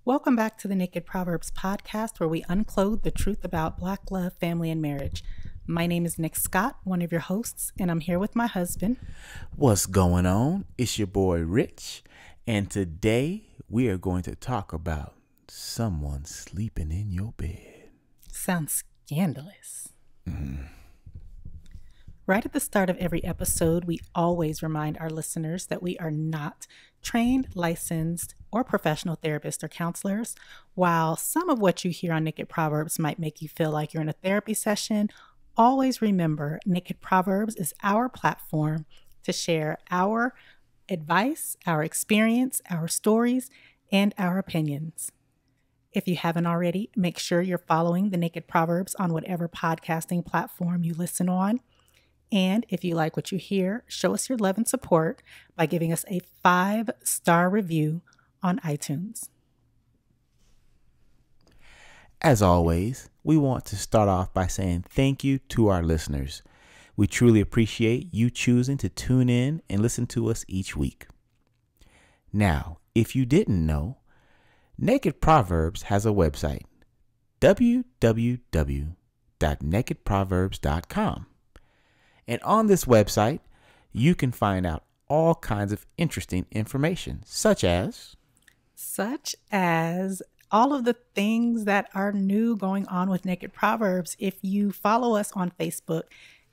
Welcome back to the Naked Proverbs podcast, where we unclothe the truth about Black love, family, and marriage. My name is Nik Scott, one of your hosts, and I'm here with my husband. What's going on? It's your boy Rich, and today we are going to talk about someone sleeping in your bed. Sounds scandalous. Right at the start of every episode, we always remind our listeners that we are not trained, licensed, or professional therapists or counselors. While some of what you hear on Naked Proverbs might make you feel like you're in a therapy session, always remember Naked Proverbs is our platform to share our advice, our experience, our stories, and our opinions. If you haven't already, make sure you're following the Naked Proverbs on whatever podcasting platform you listen on. And if you like what you hear, show us your love and support by giving us a 5-star review on iTunes. As always, we want to start off by saying thank you to our listeners. We truly appreciate you choosing to tune in and listen to us each week. Now, if you didn't know, Naked Proverbs has a website, www.nakedproverbs.com. And on this website, you can find out all kinds of interesting information, such as all of the things that are new going on with Naked Proverbs. If you follow us on Facebook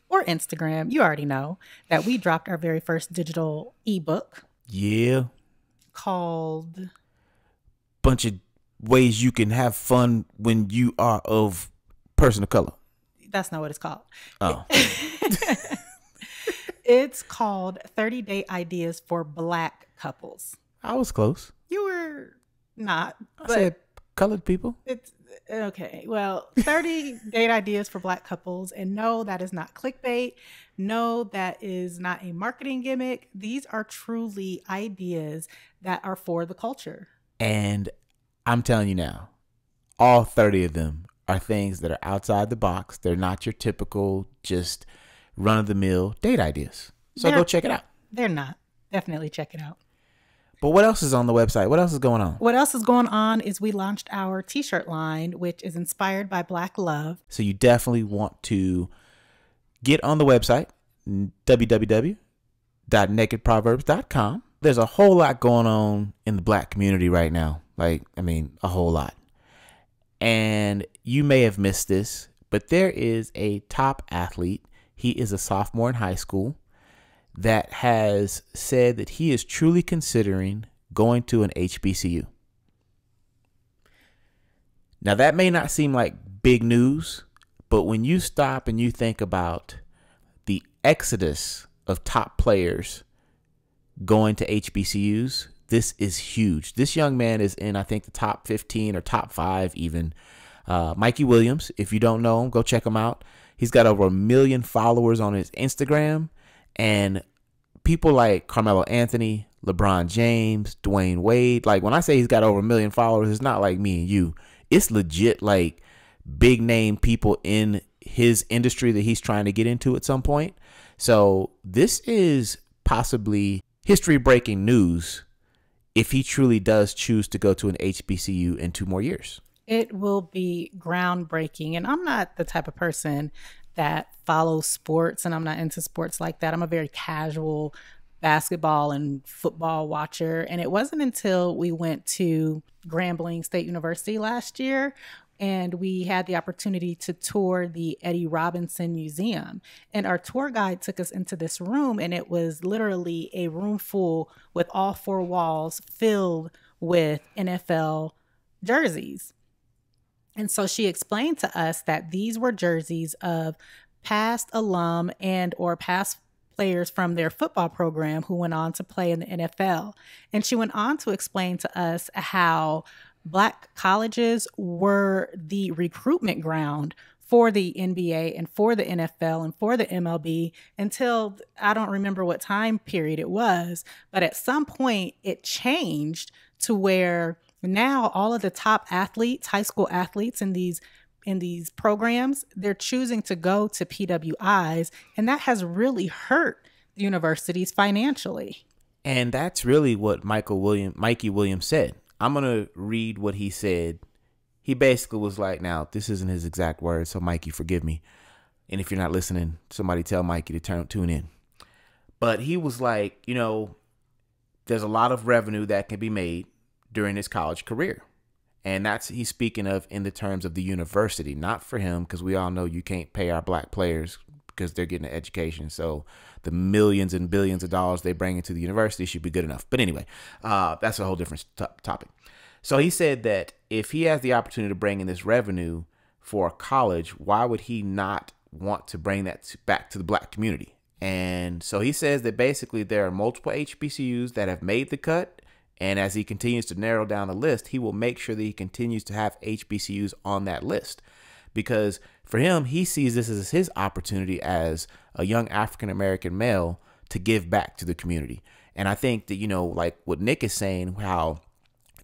or Instagram, you already know that we dropped our very first digital ebook. Yeah. Called Bunch of Ways You Can Have Fun When You Are of Person of Color. That's not what it's called. Oh. It's called 30 Date Ideas for Black Couples. I was close. You were not. I said colored people. It's okay. Well, 30 date ideas for Black couples. And no, that is not clickbait. No, that is not a marketing gimmick. These are truly ideas that are for the culture. And I'm telling you now, all 30 of them are things that are outside the box. They're not your typical just run-of-the-mill date ideas. So go check it out. They're not. Definitely check it out. But what else is on the website? What else is going on? What else is going on is we launched our t-shirt line, which is inspired by Black love. So you definitely want to get on the website, www.nakedproverbs.com. There's a whole lot going on in the Black community right now. A whole lot. And you may have missed this, but there is a top athlete. He is a sophomore in high school that has said that he is truly considering going to an HBCU. Now, that may not seem like big news, but when you stop and you think about the exodus of top players going to HBCUs, this is huge. This young man is in, I think, the top 15 or top 5 even. Mikey Williams, if you don't know him, go check him out. He's got over 1 million followers on his Instagram, and people like Carmelo Anthony, LeBron James, Dwayne Wade. Like, when I say he's got over 1 million followers, it's not like me and you. It's legit like big name people in his industry that he's trying to get into at some point. So this is possibly history breaking news if he truly does choose to go to an HBCU in 2 more years. It will be groundbreaking. And I'm not the type of person that follows sports, and I'm not into sports like that. I'm a very casual basketball and football watcher. And it wasn't until we went to Grambling State University last year and we had the opportunity to tour the Eddie Robinson Museum. And our tour guide took us into this room, and it was literally a room full with all 4 walls filled with NFL jerseys. And so she explained to us that these were jerseys of past alum and or past players from their football program who went on to play in the NFL. And she went on to explain to us how Black colleges were the recruitment ground for the NBA and for the NFL and for the MLB until I don't remember what time period it was. But at some point it changed to where now all of the top athletes, high school athletes in these programs, they're choosing to go to PWIs, and that has really hurt the universities financially. And that's really what Mikey Williams said. I'm going to read what he said. He basically was like, now, this isn't his exact words, so Mikey, forgive me. And if you're not listening, somebody tell Mikey to tune in. But he was like, there's a lot of revenue that can be made during his college career. And that's, he's speaking of in the terms of the university, not for him, because we all know you can't pay our black players because they're getting an education. So the millions and billions of dollars they bring into the university should be good enough. But anyway, that's a whole different topic. So he said that if he has the opportunity to bring in this revenue for a college, why would he not want to bring that back to the black community? And so he says that basically there are multiple HBCUs that have made the cut. And as he continues to narrow down the list, he will make sure that he continues to have HBCUs on that list. Because for him, he sees this as his opportunity as a young African-American male to give back to the community. And I think that, like what Nik is saying, how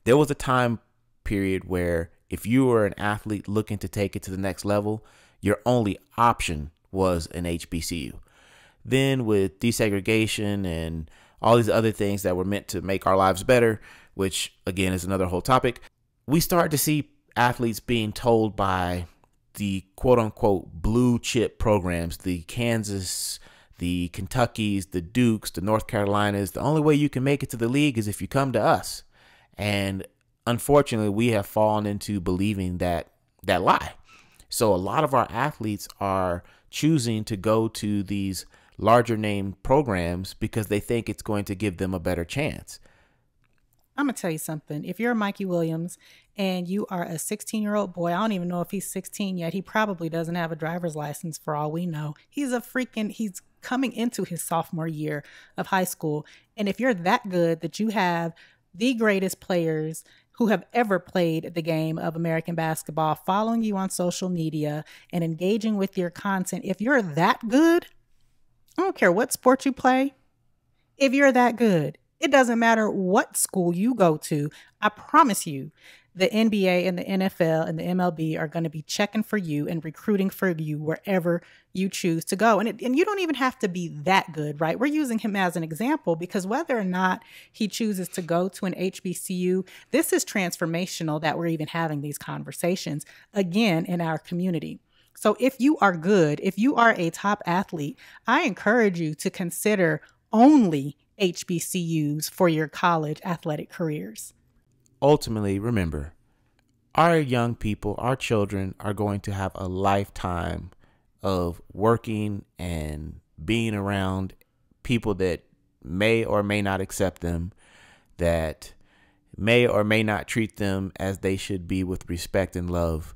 there was a time period where if you were an athlete looking to take it to the next level, your only option was an HBCU. Then with desegregation and all these other things that were meant to make our lives better, which again is another whole topic, we start to see athletes being told by the quote unquote blue chip programs, the Kansas, the Kentuckys, the Dukes, the North Carolinas, the only way you can make it to the league is if you come to us. And unfortunately, we have fallen into believing that lie. So a lot of our athletes are choosing to go to these larger name programs because they think it's going to give them a better chance. I'm going to tell you something. If you're Mikey Williams and you are a 16-year-old boy, I don't even know if he's 16 yet. He probably doesn't have a driver's license for all we know. He's coming into his sophomore year of high school. And if you're that good that you have the greatest players who have ever played the game of American basketball following you on social media and engaging with your content, if you're that good, I don't care what sport you play. If you're that good, it doesn't matter what school you go to. I promise you, the NBA and the NFL and the MLB are going to be checking for you and recruiting for you wherever you choose to go. And you don't even have to be that good, right? We're using him as an example because whether or not he chooses to go to an HBCU, this is transformational that we're even having these conversations again in our community. So if you are good, if you are a top athlete, I encourage you to consider only HBCUs for your college athletic careers. Ultimately, remember, our young people, our children are going to have a lifetime of working and being around people that may or may not accept them, that may or may not treat them as they should be with respect and love.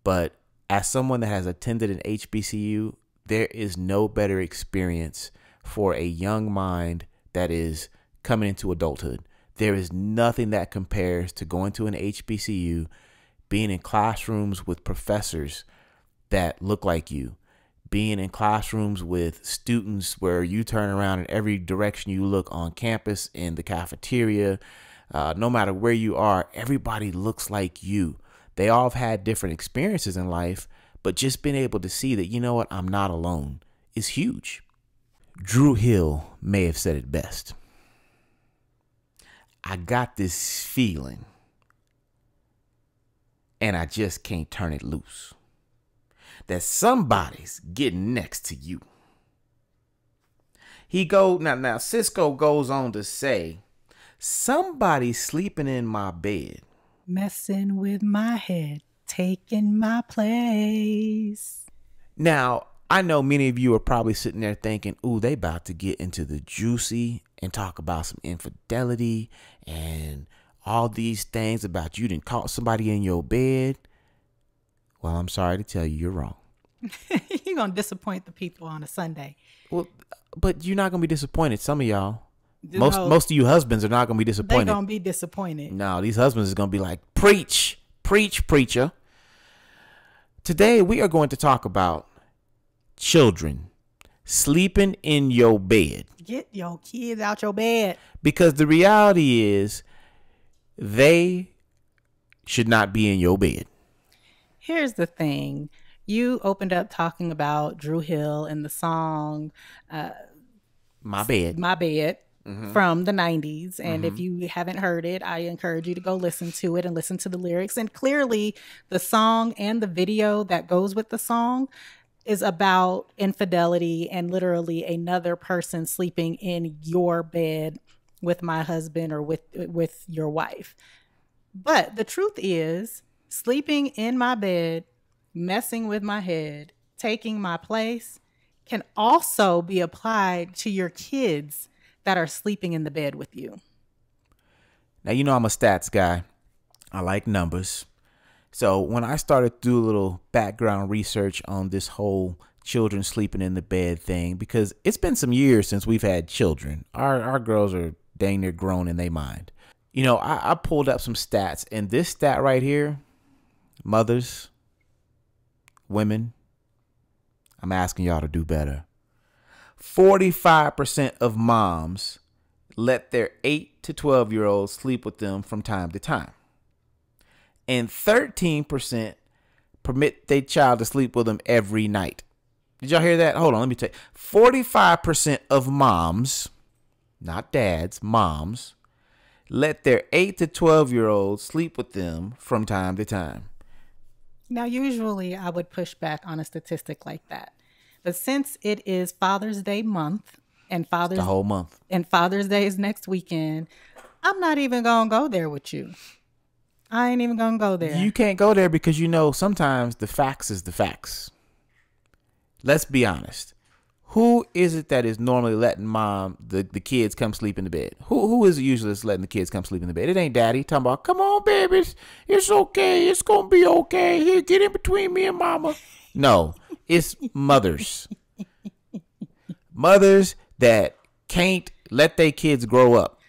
But as someone that has attended an HBCU, there is no better experience for a young mind that is coming into adulthood. There is nothing that compares to going to an HBCU, being in classrooms with professors that look like you, being in classrooms with students where you turn around in every direction you look on campus, in the cafeteria, no matter where you are, everybody looks like you. They all have had different experiences in life, but just being able to see that, you know what, I'm not alone is huge. Drew Hill may have said it best. I got this feeling, and I just can't turn it loose, that somebody's getting next to you. Now Cisco goes on to say, somebody's sleeping in my bed, messing with my head, taking my place. Now, I know many of you are probably sitting there thinking, ooh, they about to get into the juicy and talk about some infidelity and all these things about you done caught somebody in your bed. Well, I'm sorry to tell you, you're wrong. You're going to disappoint the people on a Sunday. Well, but you're not going to be disappointed. Some of y'all, most of you husbands are not going to be disappointed. They're going to be disappointed. No, these husbands is going to be like, preach, preacher. Today, we are going to talk about children sleeping in your bed. Get your kids out your bed. Because the reality is they should not be in your bed. Here's the thing. You opened up talking about Drew Hill and the song My Bed. My Bed. from the 90s. And if you haven't heard it, I encourage you to go listen to it and listen to the lyrics. And clearly the song and the video that goes with the song is about infidelity and literally another person sleeping in your bed with my husband or with your wife. But the truth is, sleeping in my bed, messing with my head, taking my place can also be applied to your kids that are sleeping in the bed with you. Now, you know I'm a stats guy. I like numbers. So when I started to do a little background research on this whole children sleeping in the bed thing, because it's been some years since we've had children. Our girls are dang near grown in their mind. You know, I pulled up some stats, and this stat right here, mothers, women, I'm asking y'all to do better. 45% of moms let their 8 to 12-year-olds sleep with them from time to time. And 13% permit their child to sleep with them every night. Did y'all hear that? Hold on, let me tell you. 45% of moms, not dads, moms, let their 8 to 12-year-olds sleep with them from time to time. Now, usually I would push back on a statistic like that. But since it is Father's Day month and The whole month. and Father's Day is next weekend, I'm not even going to go there with you. I ain't even going to go there. You can't go there because, you know, sometimes the facts is the facts. Let's be honest. Who is it that is normally letting the kids come sleep in the bed? Who is it usually that's letting the kids come sleep in the bed? It ain't daddy talking about, come on, babies. It's okay. It's going to be okay. Here, get in between me and mama. No, it's mothers. Mothers that can't let their kids grow up.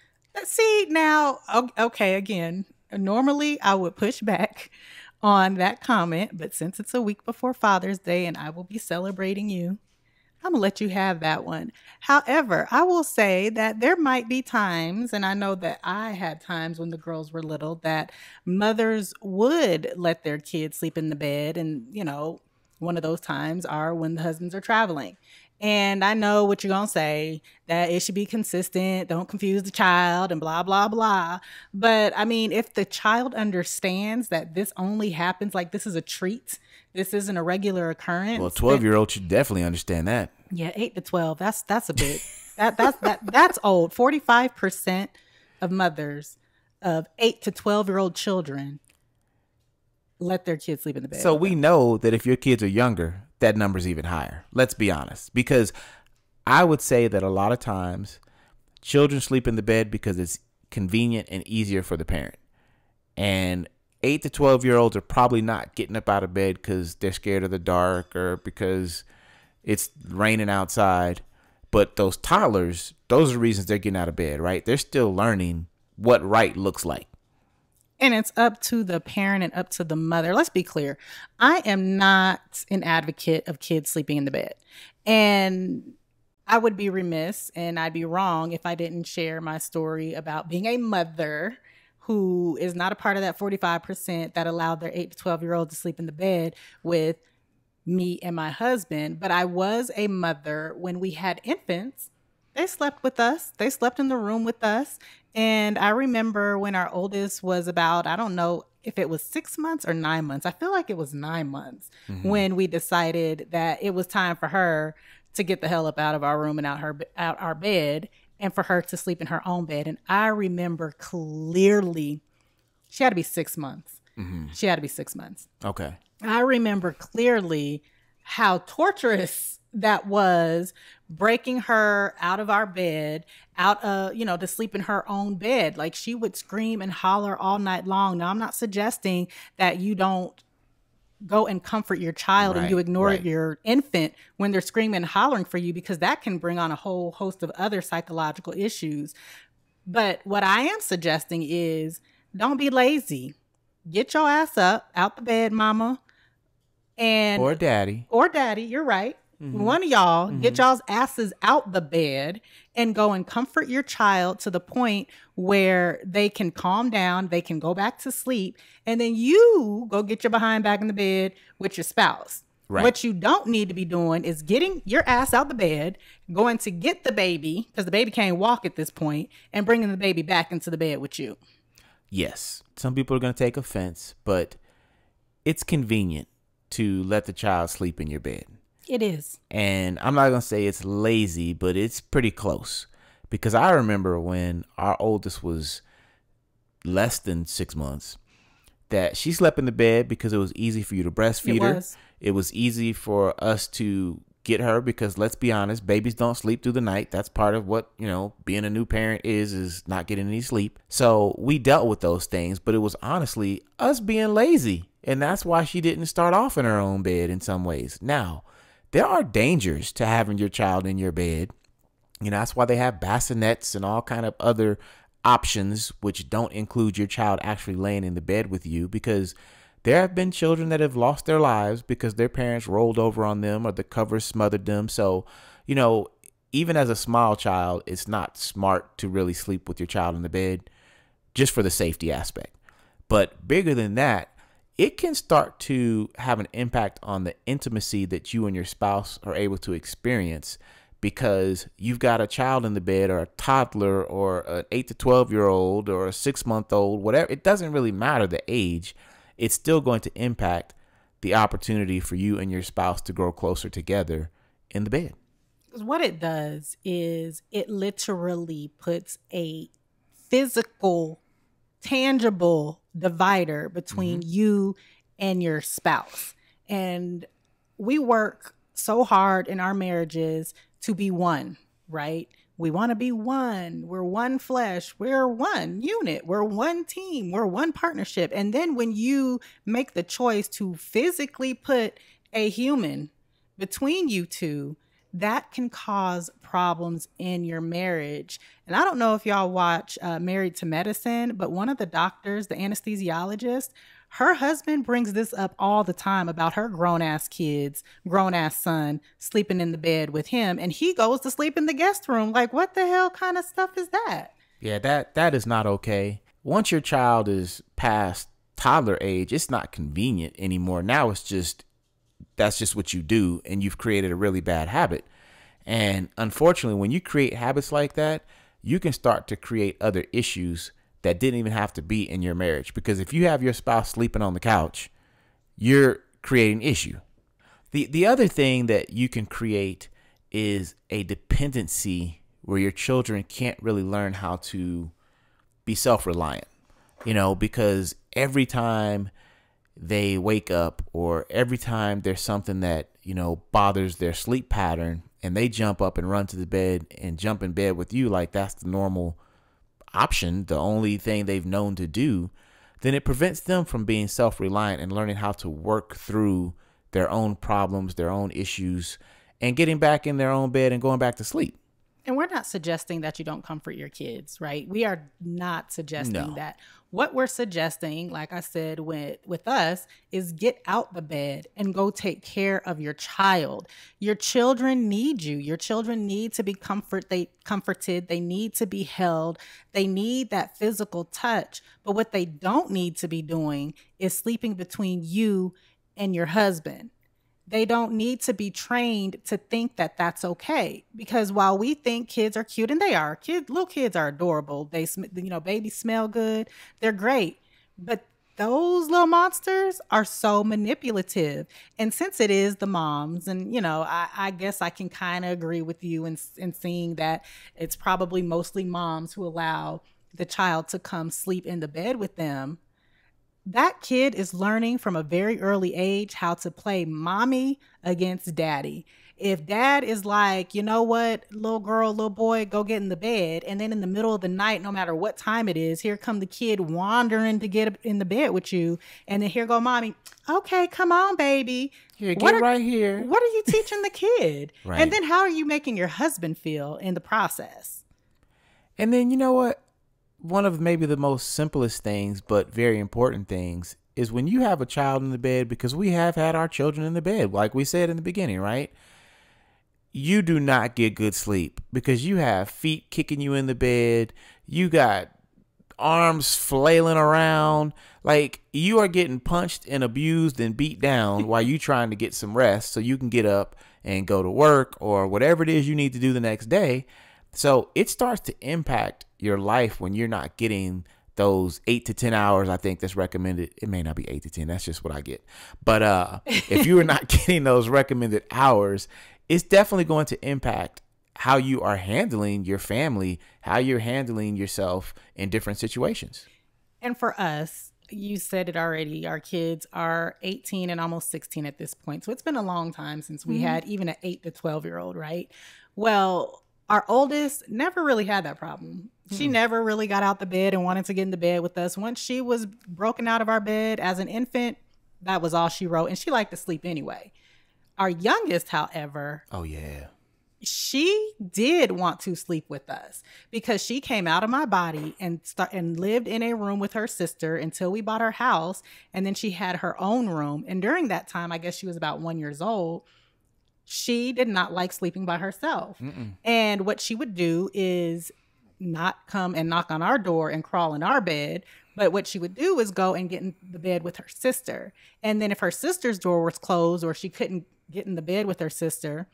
See, now, okay, again, normally I would push back on that comment, but since it's a week before Father's Day and I will be celebrating you, I'm going to let you have that one. However, I will say that there might be times, and I know that I had times when the girls were little, that mothers would let their kids sleep in the bed. And, you know, one of those times are when the husbands are traveling. And I know what you're going to say, that it should be consistent. Don't confuse the child and blah, blah, blah. But I mean, if the child understands that this only happens, like this is a treat, this isn't a regular occurrence. Well, 12-year-old should definitely understand that. Yeah, 8 to 12. That's a bit. That's old. 45% of mothers of 8 to 12-year-old children let their kids sleep in the bed. So we know that if your kids are younger, that number's even higher. Let's be honest. Because I would say that a lot of times children sleep in the bed because it's convenient and easier for the parent. And 8 to 12-year-olds are probably not getting up out of bed because they're scared of the dark or because it's raining outside. But those toddlers, those are the reasons they're getting out of bed, right? They're still learning what right looks like. And it's up to the parent and up to the mother. Let's be clear. I am not an advocate of kids sleeping in the bed. And I would be remiss and I'd be wrong if I didn't share my story about being a mother who is not a part of that 45% that allowed their 8 to 12-year-old to sleep in the bed with me and my husband. But I was a mother when we had infants. They slept with us. They slept in the room with us. And I remember when our oldest was about, I don't know if it was 6 months or 9 months. I feel like it was 9 months when we decided that it was time for her to get the hell up out of our room and out our bed and for her to sleep in her own bed. And I remember clearly, she had to be 6 months. She had to be 6 months. Okay. I remember clearly how torturous that was, breaking her out of our bed, to sleep in her own bed. Like, she would scream and holler all night long. Now, I'm not suggesting that you don't go and comfort your child and you ignore your infant when they're screaming and hollering for you, because that can bring on a whole host of other psychological issues. But what I am suggesting is, don't be lazy. Get your ass up out the bed, mama. Or daddy. You're right. One of y'all, get y'all's asses out the bed and go and comfort your child to the point where they can calm down, they can go back to sleep, and then you go get your behind back in the bed with your spouse. Right. What you don't need to be doing is getting your ass out the bed, going to get the baby, because the baby can't walk at this point, and bringing the baby back into the bed with you. Yes. Some people are going to take offense, but it's convenient to let the child sleep in your bed. It is. And I'm not going to say it's lazy, but it's pretty close. Because I remember when our oldest was less than 6 months, that she slept in the bed because it was easy for you to breastfeed her. It was easy for us to get her because, let's be honest, babies don't sleep through the night. That's part of what, being a new parent is not getting any sleep. So we dealt with those things, but it was honestly us being lazy. And that's why she didn't start off in her own bed in some ways. Now, there are dangers to having your child in your bed. That's why they have bassinets and all kind of other options, which don't include your child actually laying in the bed with you, because there have been children that have lost their lives because their parents rolled over on them or the covers smothered them. So, even as a small child, it's not smart to really sleep with your child in the bed just for the safety aspect. But bigger than that, it can start to have an impact on the intimacy that you and your spouse are able to experience, because you've got a child in the bed, or a toddler, or an 8 to 12-year-old, or a 6-month-old, whatever. It doesn't really matter the age. It's still going to impact the opportunity for you and your spouse to grow closer together in the bed. What it does is it literally puts a physical, tangible divider between you and your spouse. And we work so hard in our marriages to be one, right? We want to be one. We're one flesh. We're one unit. We're one team. We're one partnership. And then when you make the choice to physically put a human between you two, that can cause problems in your marriage. And I don't know if y'all watch Married to Medicine, but one of the doctors, the anesthesiologist, her husband brings this up all the time about her grown-ass kids, grown-ass son sleeping in the bed with him, and he goes to sleep in the guest room. Like, what the hell kind of stuff is that? Yeah, that is not okay. Once your child is past toddler age, it's not convenient anymore. Now that's just what you do, and you've created a really bad habit. And unfortunately, when you create habits like that, you can start to create other issues that didn't even have to be in your marriage. Because if you have your spouse sleeping on the couch, you're creating issue. The other thing that you can create is a dependency where your children can't really learn how to be self-reliant, because every time they wake up, or every time there's something that, bothers their sleep pattern, and they jump up and run to the bed and jump in bed with you like that's the normal option, the only thing they've known to do, then it prevents them from being self-reliant and learning how to work through their own problems, their own issues, and getting back in their own bed and going back to sleep. And we're not suggesting that you don't comfort your kids, right? We are not suggesting that. What we're suggesting, like I said, with us, is get out the bed and go take care of your child. Your children need you. Your children need to be comforted. They need to be held. They need that physical touch. But what they don't need to be doing is sleeping between you and your husband. They don't need to be trained to think that that's okay. Because while we think kids are cute, and they are, little kids are adorable. They, babies smell good. They're great. But those little monsters are so manipulative. And since it is the moms, and, I guess I can kind of agree with you in seeing that it's probably mostly moms who allow the child to come sleep in the bed with them. That kid is learning from a very early age how to play mommy against daddy. If dad is like, you know what, little girl, little boy, go get in the bed. And then in the middle of the night, no matter what time it is, here come the kid wandering to get in the bed with you. And then here go mommy. Okay, come on, baby. Here, get right here. What are you teaching the kid? Right. And then how are you making your husband feel in the process? And then, you know what? One of maybe the most simplest things, but very important things, is when you have a child in the bed, because we have had our children in the bed, like we said in the beginning, right? You do not get good sleep because you have feet kicking you in the bed. You got arms flailing around. Like, you are getting punched and abused and beat down while you trying to get some rest so you can get up and go to work or whatever it is you need to do the next day. So it starts to impact your life when you're not getting those 8 to 10 hours. I think that's recommended. It may not be 8 to 10. That's just what I get. But if you are not getting those recommended hours, it's definitely going to impact how you are handling your family, how you're handling yourself in different situations. And for us, you said it already, our kids are 18 and almost 16 at this point. So it's been a long time since we had even an 8 to 12-year-old, right? Well, our oldest never really had that problem. She never really got out the bed and wanted to get in the bed with us. Once she was broken out of our bed as an infant, that was all she wrote. And she liked to sleep anyway. Our youngest, however, Oh, yeah. she did want to sleep with us because she came out of my body and lived in a room with her sister until we bought our house. And then she had her own room. And during that time, I guess she was about 1 year old. She did not like sleeping by herself. And what she would do is not come and knock on our door and crawl in our bed. But what she would do is go and get in the bed with her sister. And then if her sister's door was closed or she couldn't get in the bed with her sister,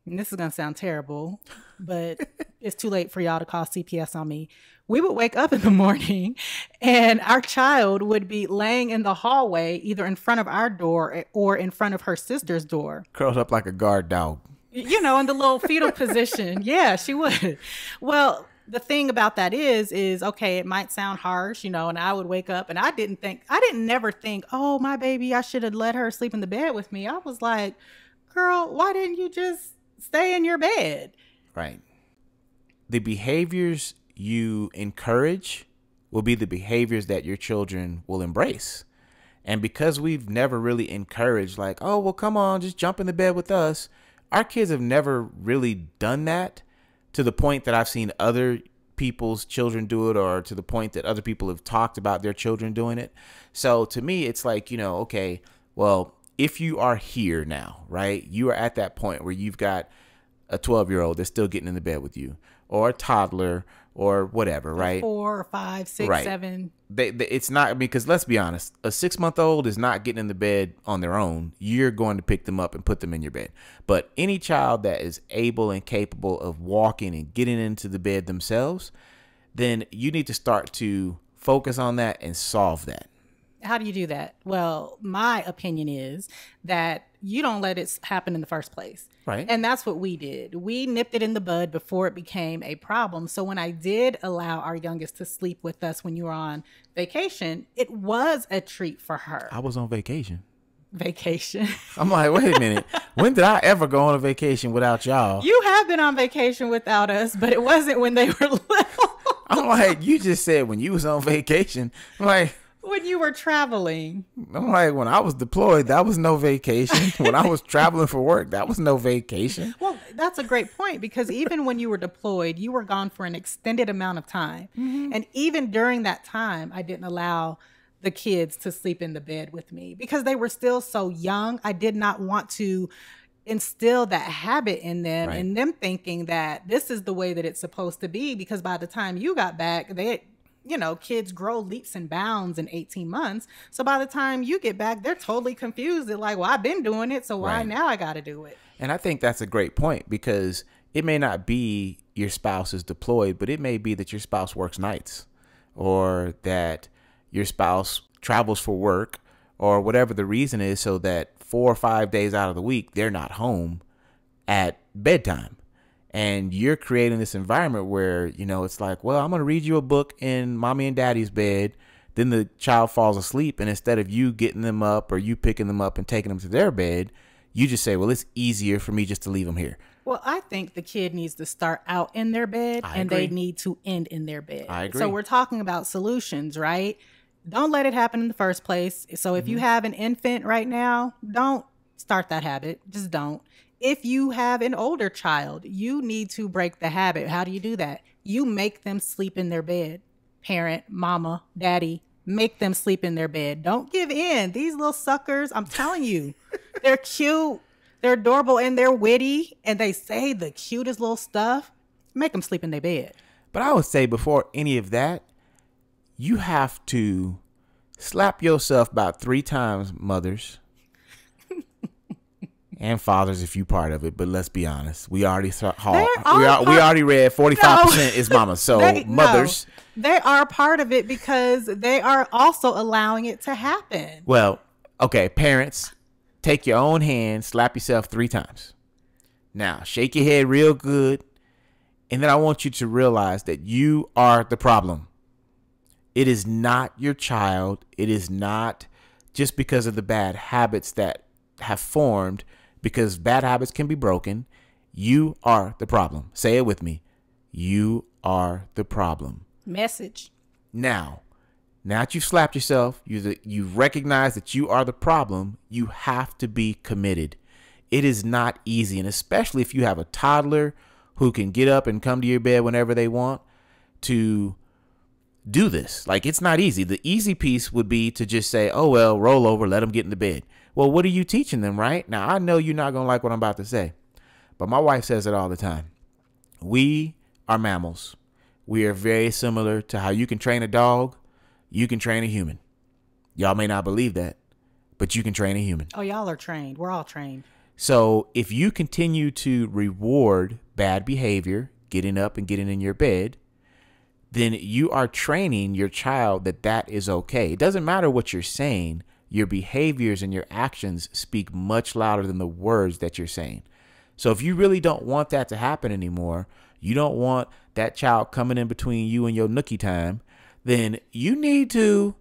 and this is going to sound terrible, but it's too late for y'all to call CPS on me. We would wake up in the morning and our child would be laying in the hallway, either in front of our door or in front of her sister's door. Curled up like a guard dog. You know, in the little fetal position. Yeah, she would. Well, the thing about that is okay, it might sound harsh, you know, and I would wake up and I didn't never think, oh, my baby, I should have let her sleep in the bed with me. I was like, girl, why didn't you just stay in your bed? Right. The behaviors you encourage will be the behaviors that your children will embrace. And because we've never really encouraged, like, oh, well, come on, just jump in the bed with us. Our kids have never really done that to the point that I've seen other people's children do it, or to the point that other people have talked about their children doing it. So to me, it's like, you know, okay, well, if you are here now, right, you are at that point where you've got a 12-year-old that's still getting in the bed with you, or a toddler, or whatever, right? 4 or 5, 6, right. 7. It's not, because let's be honest, a 6-month-old is not getting in the bed on their own. You're going to pick them up and put them in your bed. But any child that is able and capable of walking and getting into the bed themselves, then you need to start to focus on that and solve that. How do you do that? Well, my opinion is that you don't let it happen in the first place. Right. And that's what we did. We nipped it in the bud before it became a problem. So when I did allow our youngest to sleep with us when you were on vacation, it was a treat for her. I was on vacation. Vacation. I'm like, wait a minute. When did I ever go on a vacation without y'all? You have been on vacation without us, but it wasn't when they were little. I'm like, you just said when you was on vacation. I'm like, when you were traveling. I'm like, when I was deployed, that was no vacation. When I was traveling for work, that was no vacation. Well, that's a great point, because even when you were deployed, you were gone for an extended amount of time. And even during that time, I didn't allow the kids to sleep in the bed with me because they were still so young. I did not want to instill that habit in them, right, and them thinking that this is the way that it's supposed to be, because by the time you got back, kids grow leaps and bounds in 18 months. So by the time you get back, they're totally confused. They're like, well, I've been doing it, so why right, now I got to do it? And I think that's a great point, because it may not be your spouse is deployed, but it may be that your spouse works nights, or that your spouse travels for work, or whatever the reason is, so that 4 or 5 days out of the week, they're not home at bedtime. And you're creating this environment where, it's like, well, I'm going to read you a book in mommy and daddy's bed. Then the child falls asleep. And instead of you getting them up or you picking them up and taking them to their bed, you just say, well, it's easier for me just to leave them here. Well, I think the kid needs to start out in their bed, and they need to end in their bed. I agree. So we're talking about solutions, right? Don't let it happen in the first place. So if you have an infant right now, don't start that habit. Just don't. If you have an older child, you need to break the habit. How do you do that? You make them sleep in their bed. Parent, mama, daddy, make them sleep in their bed. Don't give in. These little suckers, I'm telling you, they're cute, they're adorable, and they're witty, and they say the cutest little stuff. Make them sleep in their bed. But I would say before any of that, you have to slap yourself about 3 times, mothers and fathers if you part of it. But let's be honest, we already we already read 45% is mamas. So mothers, they are part of it because they are also allowing it to happen. Well, okay, parents, take your own hand, slap yourself 3 times. Now, shake your head real good, and then I want you to realize that you are the problem. It is not your child. It is not just because of the bad habits that have formed, because bad habits can be broken. You are the problem. Say it with me. You are the problem. Message. Now that you've slapped yourself, you recognize that you are the problem, you have to be committed. It is not easy, and especially if you have a toddler who can get up and come to your bed whenever they want to do this. Like, it's not easy. The easy piece would be to just say, oh, well, roll over, let them get into bed. Well, what are you teaching them, right? Now, I know you're not going to like what I'm about to say, but my wife says it all the time. We are mammals. We are very similar to how you can train a dog. You can train a human. Y'all may not believe that, but you can train a human. Oh, y'all are trained. We're all trained. So if you continue to reward bad behavior, getting up and getting in your bed, then you are training your child that is okay. It doesn't matter what you're saying. Your behaviors and your actions speak much louder than the words that you're saying. So if you really don't want that to happen anymore, you don't want that child coming in between you and your nookie time, then you need to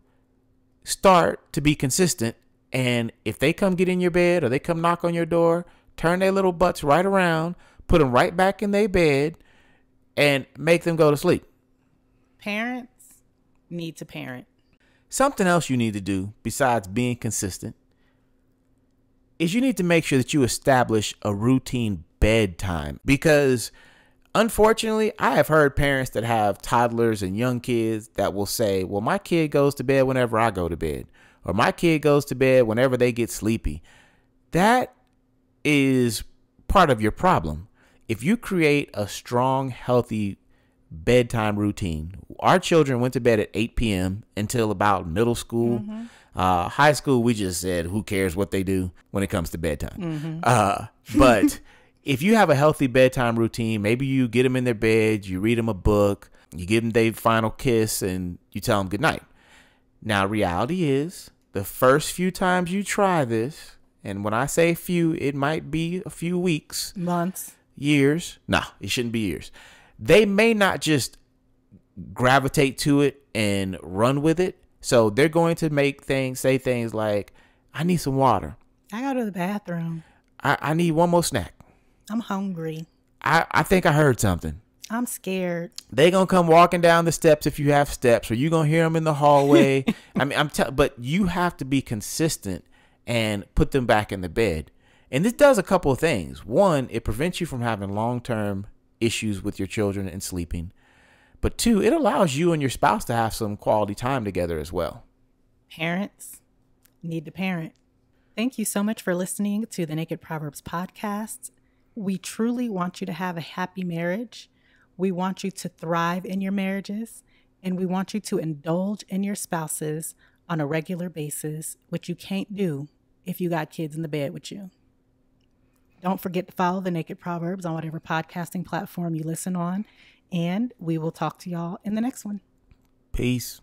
start to be consistent. And if they come get in your bed or they come knock on your door, turn their little butts right around, put them right back in their bed, and make them go to sleep. Parents need to parent. Something else you need to do besides being consistent is you need to make sure that you establish a routine bedtime, because unfortunately, I have heard parents that have toddlers and young kids that will say, well, my kid goes to bed whenever I go to bed, or my kid goes to bed whenever they get sleepy. That is part of your problem. If you create a strong, healthy bedtime routine, our children went to bed at 8 p.m. until about middle school. Mm-hmm. High school, we just said, who cares what they do when it comes to bedtime? Mm-hmm. But if you have a healthy bedtime routine, maybe you get them in their bed, you read them a book, you give them their final kiss, and you tell them good night. Now, reality is, the first few times you try this, and when I say few, it might be a few weeks, months, years. No, it shouldn't be years. They may not just gravitate to it and run with it. So they're going to say things like, I need some water. I gotta go to the bathroom. I need one more snack. I'm hungry. I think I heard something. I'm scared. They gonna come walking down the steps if you have steps, or you gonna hear them in the hallway. I mean, but you have to be consistent and put them back in the bed. And this does a couple of things. One, it prevents you from having long-term issues with your children and sleeping. But 2, it allows you and your spouse to have some quality time together as well. Parents need to parent. Thank you so much for listening to the Naked Proverbs podcast. We truly want you to have a happy marriage. We want you to thrive in your marriages, and we want you to indulge in your spouses on a regular basis, which you can't do if you got kids in the bed with you. Don't forget to follow the Naked Proverbs on whatever podcasting platform you listen on, and we will talk to y'all in the next one. Peace.